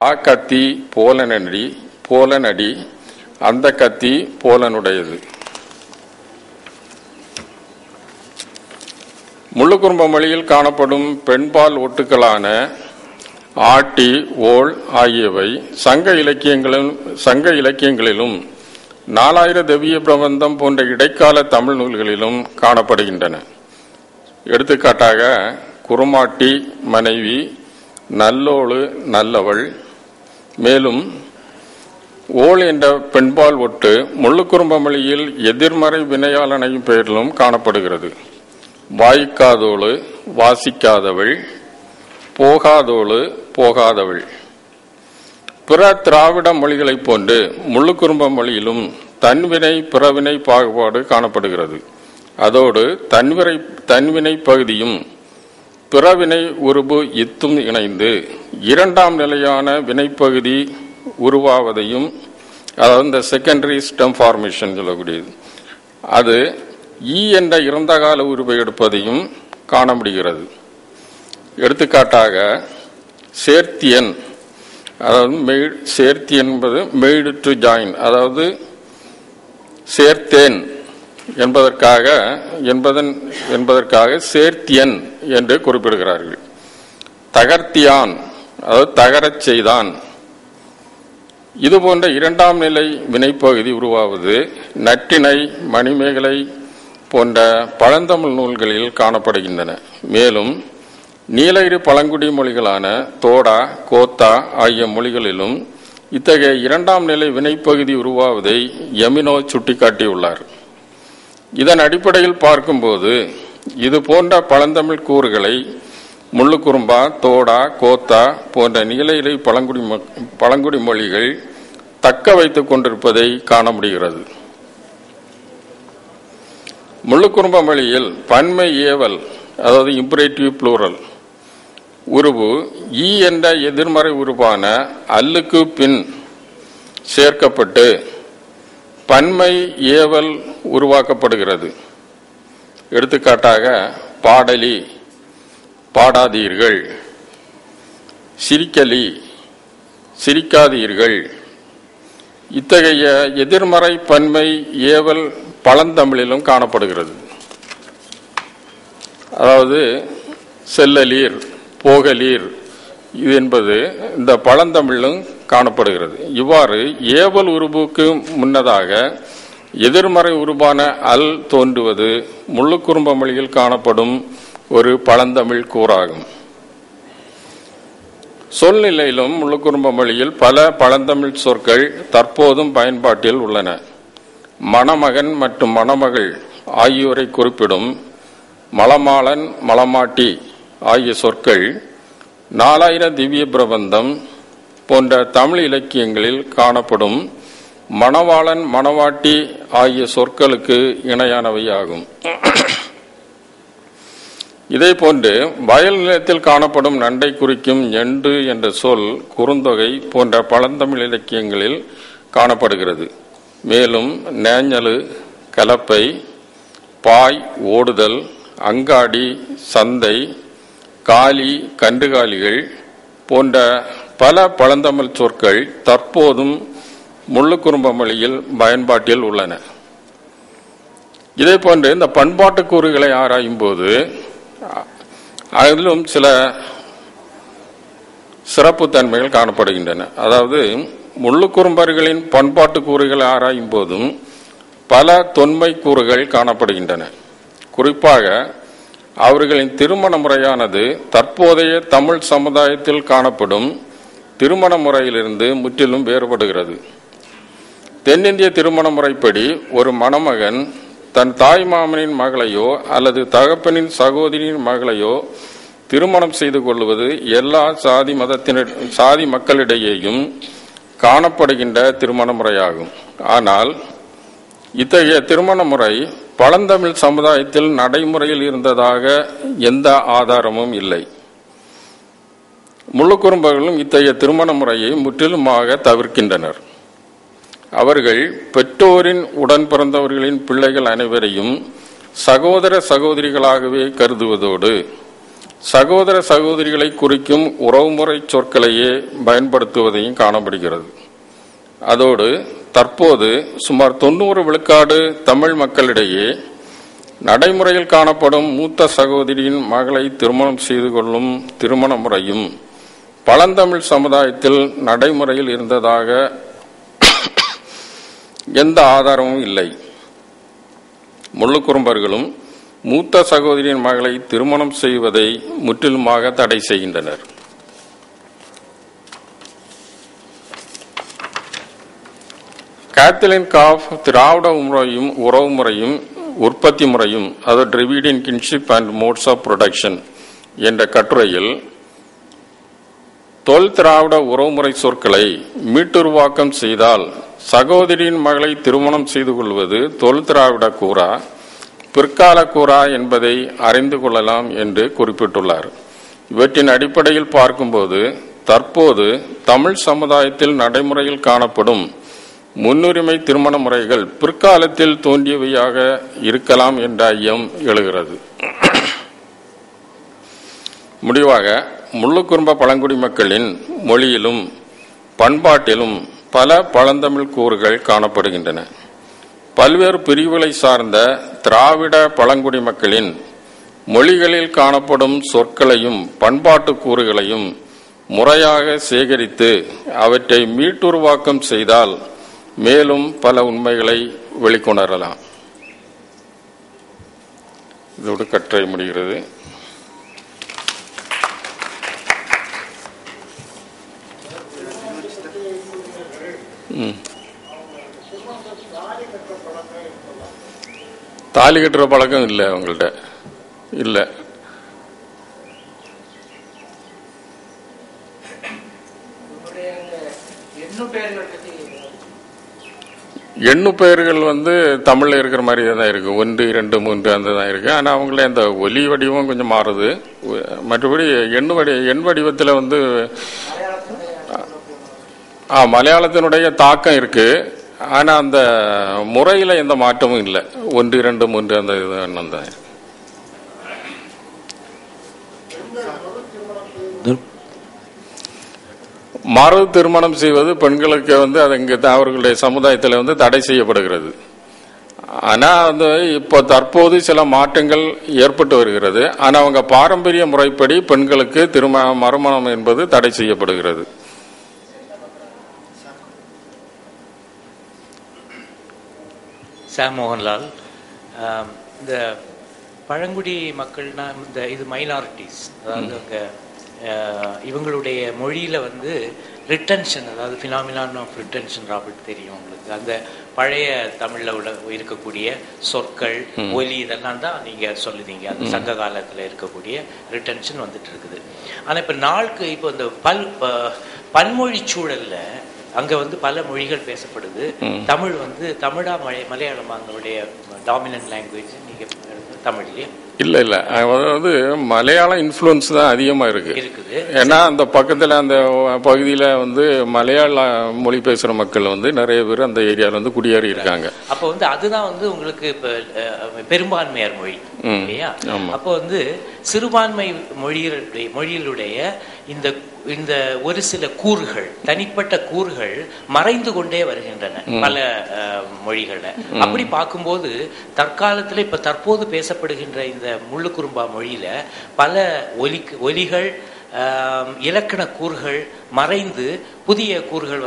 ஆ கத்தி போலனடி அந்த கத்தி போலனுடையது. முள்ளுக்குறும்ப மொழியில் காணப்படும் பெண்பால் ஒட்டுக்களான ஆட்டி, ஓள் ஆகியவை சங்க இலக்கியங்களிலும் 4000 தெய்வீக பிரபந்தம் போன்ற இடைக்கால தமிழ் நூல்களிலும் காணப்படுகின்றன. எடுத்துக்காட்டாக குறுமாட்டி மனைவி, நல்லோளு நல்லவள். மேலும் ஓள் என்ற பெண்பால் ஒட்டு முள்ளுக்குறும்ப மொழியில் எதிர்மறை வினையாளனையும் பெயரிலும் காணப்படுகிறது. வாய்க்காதோளு வாசிக்காதவள், போகாதோளு போகாதவள். பிற திராவிட மொழிகளைப் போன்று முள்ளுக்குறும்ப மொழியிலும் தன்வினை பிறவினை பாகுபாடு காணப்படுகிறது. அதோடு தன்வினை பகுதியும் பிறவினை உருபு இத்தும் இணைந்து இரண்டாம் நிலையான வினைப்பகுதி உருவாவதையும், அதாவது இந்த செகண்டரி ஸ்டெம் ஃபார்மேஷன் சொல்லக்கூடியது, அது ஈ என்ற இறந்த கால உருவை எடுப்பதையும் காண முடிகிறது. எடுத்துக்காட்டாக சேர்த்தியன், அதாவது சேர்த்தி என்பது மெய்டு டு ஜாயின், அதாவது சேர்த்தேன் என்பதற்காக சேர்த்தியன் என்று குறிப்பிடுகிறார்கள். தகர்த்தியான், அதாவது தகரச் செய்தான். இதுபோன்ற இரண்டாம் நிலை வினைப்பகுதி உருவாவது நற்றிணை, மணிமேகலை போன்ற பழந்தமிழ் நூல்களில் காணப்படுகின்றன. மேலும் நீலகிரி பழங்குடி மொழிகளான தோடா, கோத்தா ஆகிய மொழிகளிலும் இத்தகைய இரண்டாம் நிலை வினைப்பகுதி உருவாவதை எமினோ சுட்டிக்காட்டியுள்ளார். இதன் அடிப்படையில் பார்க்கும்போது இது போன்ற பழந்தமிழ் கூறுகளை முள்ளுக்குறும்பா, தோடா, கோத்தா போன்ற நீலகிரி பழங்குடி மொழிகள் தக்க வைத்துக் கொண்டிருப்பதை காண முடிகிறது. முள்ளுக்குறும்ப மொழியில் பன்மை ஏவல், அதாவது இம்பரேட்டிவ் புளூரல் உருவு ஈ என்ற எதிர்மறை உருவான அல்லுக்கு பின் சேர்க்கப்பட்டு பன்மை ஏவல் உருவாக்கப்படுகிறது. எடுத்துக்காட்டாக பாடலி, பாடாதீர்கள், சிரிக்கலி, சிரிக்காதீர்கள். இத்தகைய எதிர்மறை பன்மை ஏவல் பழந்தமிழிலும் காணப்படுகிறது. அதாவது செல்லலீர், போகலீர் இது என்பது இந்த பழந்தமிழிலும் காணப்படுகிறது. இவ்வாறு ஏவல் உருவுக்கு முன்னதாக எதிர்மறை உருவான அல் தோன்றுவது முள்ளுக்குறும்ப மொழியில் காணப்படும் ஒரு பழந்தமிழ் கூறாகும். சொல்நிலையிலும் முள்ளுக்குறும்ப மொழியில் பல பழந்தமிழ் சொற்கள் தற்போதும் பயன்பாட்டில் உள்ளன. மணமகன் மற்றும் மணமகள் ஆகியோரை குறிப்பிடும் மலமாளன், மலமாட்டி ஆகிய சொற்கள் 4000 திவ்ய பிரபந்தம் போன்ற தமிழ் இலக்கியங்களில் காணப்படும் மணவாளன், மணவாட்டி ஆகிய சொற்களுக்கு இணையானவையாகும். இதே போன்று வயல் நிலத்தில் காணப்படும் நண்டை குறிக்கும் ஞண்டு என்ற சொல் குறுந்தொகை போன்ற பழந்தமிழ் இலக்கியங்களில் காணப்படுகிறது. மேலும் நேஞ்சலு, கலப்பை, பாய், ஓடுதல், அங்காடி, சந்தை, காலி, கன்றுகாலிகள் போன்ற பல பழந்தமிழ் சொற்கள் தற்போதும் முள்ளுக்குறும்ப மொழியில் பயன்பாட்டில் உள்ளன. இதே போன்று இந்த பண்பாட்டு கூறுகளை ஆராயும் போது அதிலும் சில சிறப்பு தன்மைகள் காணப்படுகின்றன. அதாவது முள்ளுக்குறும்பர்களின் பண்பாட்டு கூறுகளை ஆராயும் போதும் பல தொன்மை கூறுகள் காணப்படுகின்றன. குறிப்பாக அவர்களின் திருமண முறையானது தற்போதைய தமிழ் சமுதாயத்தில் காணப்படும் திருமண முறையிலிருந்து முற்றிலும் வேறுபடுகிறது. தென்னிந்திய திருமண முறைப்படி ஒரு மணமகன் தன் தாய் மாமனின் மகளையோ அல்லது தகப்பனின் சகோதரியின் மகளையோ திருமணம் செய்து கொள்வது எல்லா சாதி மக்களிடையேயும் காணப்படுகின்ற திருமண முறையாகும். ஆனால் இத்தகைய திருமண முறை பழந்தமிழ் சமுதாயத்தில் நடைமுறையில் இருந்ததாக எந்த ஆதாரமும் இல்லை. முள்ளுக்குறும்பர்களும் இத்தகைய திருமண முறையை முற்றிலுமாக தவிர்க்கின்றனர். அவர்கள் பெற்றோரின் உடன் பிறந்தவர்களின் பிள்ளைகள் அனைவரையும் சகோதர சகோதரிகளாகவே கருதுவதோடு சகோதர சகோதரிகளை குறிக்கும் உறவுமுறை சொற்களையே பயன்படுத்துவதையும் காணப்படுகிறது. அதோடு தற்போது சுமார் 90 விழுக்காடு தமிழ் மக்களிடையே நடைமுறையில் காணப்படும் மூத்த சகோதரியின் மகளை திருமணம் செய்து கொள்ளும் திருமண முறையும் பழந்தமிழ் சமுதாயத்தில் நடைமுறையில் இருந்ததாக எந்த ஆதாரமும் இல்லை. முள்ளுக்குறும்பர்களும் மூத்த சகோதரியின் மகளை திருமணம் செய்வதை முற்றிலுமாக தடை செய்கின்றனர். கேத்தலின் காஃப் திராவிட முறையும் உறவு முறையும் உற்பத்தி முறையும், அதாவது Dravidian kinship and modes of production என்ற கட்டுரையில் தொல் திராவிட உறவுமுறை சொற்களை மீட்டுருவாக்கம் செய்தால் சகோதரியின் மகளை திருமணம் செய்து கொள்வது தொல் திராவிட கூறா பிற்கால கூறா என்பதை அறிந்து கொள்ளலாம் என்று குறிப்பிட்டுள்ளார். இவற்றின் அடிப்படையில் பார்க்கும்போது தற்போது தமிழ் சமுதாயத்தில் நடைமுறையில் காணப்படும் முன்னுரிமை திருமண முறைகள் பிற்காலத்தில் தோன்றியவையாக இருக்கலாம் என்ற ஐயம் எழுகிறது. முடிவாக முள்ளுக்குறும்ப பழங்குடி மக்களின் மொழியிலும் பண்பாட்டிலும் பல பழந்தமிழ் கூறுகள் காணப்படுகின்றன. பல்வேறு பிரிவுகளை சார்ந்த திராவிட பழங்குடி மக்களின் மொழிகளில் காணப்படும் சொற்களையும் பண்பாட்டு கூறுகளையும் முறையாக சேகரித்து அவற்றை மீட்டுருவாக்கம் செய்தால் மேலும் பல உண்மைகளை வெளிக்கொணரலாம். இதோடு கட்டுரை முடிகிறது. தாலி கட்டுற பழக்கம் இல்லை அவங்கள்ட்ட, இல்லை. எண்ணு பெயர்கள் தமிழ்ல இருக்கிற மாதிரி தான் இருக்கு. 1, 2, 3 அந்த தான் இருக்கு. ஆனா அவங்கள அந்த ஒலி வடிவம் கொஞ்சம் மாறுது. மற்றபடி எண் வடிவத்தில் மலையாளத்தினுடைய தாக்கம் இருக்கு. ஆனா அந்த முறையில எந்த மாற்றமும் இல்லை. 1, 2, 3 அந்த எண்ணம் தான் இருக்கு. மறு திருமணம் செய்வது பெண்களுக்கு அது இங்க அவர்களுடைய சமுதாயத்தில் தடை செய்யப்படுகிறது. ஆனா இப்போ தற்போது சில மாற்றங்கள் ஏற்பட்டு வருகிறது. ஆனா அவங்க பாரம்பரிய முறைப்படி பெண்களுக்கு மறுமணம் என்பது தடை செய்யப்படுகிறது. சாம் மோகன்லால், இந்த பழங்குடி மக்கள்னா இது மைனாரிட்டிஸ், அதாவது அங்கே இவங்களுடைய மொழியில் ரிட்டன்ஷன், அதாவது ஃபினாமினான் ஆஃப் ரிட்டன்ஷன் ராபர்ட் தெரியும் உங்களுக்கு. அந்த பழைய தமிழில் இருக்கக்கூடிய சொற்கள், ஒலி இதெல்லாம் தான் நீங்கள் சொல்லுதீங்க. அந்த சங்க காலத்தில் இருக்கக்கூடிய ரிட்டன்ஷன் வந்துட்டு இருக்குது. ஆனால் இப்போ நாளுக்கு இப்போ இந்த பன்மொழி சூழலில் அங்கே பல மொழிகள் பேசப்படுது. தமிழ் தமிழா மலையாளம் அதனுடைய டாமினன்ட் லாங்குவேஜ் நீங்கள் தமிழ்லேயே இல்ல இல்ல மலையாளம் இன்ஃப்ளூயன்ஸ் தான் அதிகமா இருக்குது. ஏன்னா அந்த பக்கத்துல அந்த பகுதியில மலையாள மொழி பேசுற மக்கள் நிறைய பேர் அந்த ஏரியால குடியேறி இருக்காங்க. அப்போ அதுதான் உங்களுக்கு இப்ப பெரும்பான்மையார் மொழி இல்லையா? அப்போ சிறுபான்மை மொழியிலுடைய இந்த ஒரு சில கூறுகள், தனிப்பட்ட கூறுகள் மறைந்து கொண்டே வருகின்றன பல மொழிகள்ல. அப்படி பார்க்கும்போது தற்காலத்துல இப்ப தற்போது பேசப்படுகின்ற இந்த முள்ளுக்குறும்பா மொழியில பல ஒலிகள், இலக்கண கூறுகள் மறைந்து புதிய கூறுகள்